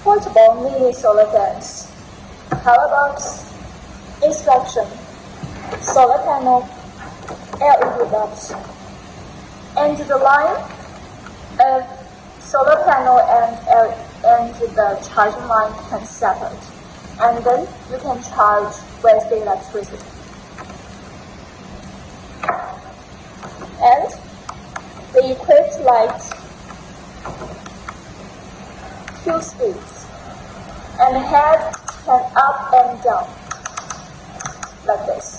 portable mini solar fans, power box, instruction, solar panel, LED bulbs, and the line of solar panel and the charging line can separate, and then you can charge with the electricity. And the equipped light, 2 speeds, and the head can up and down like this.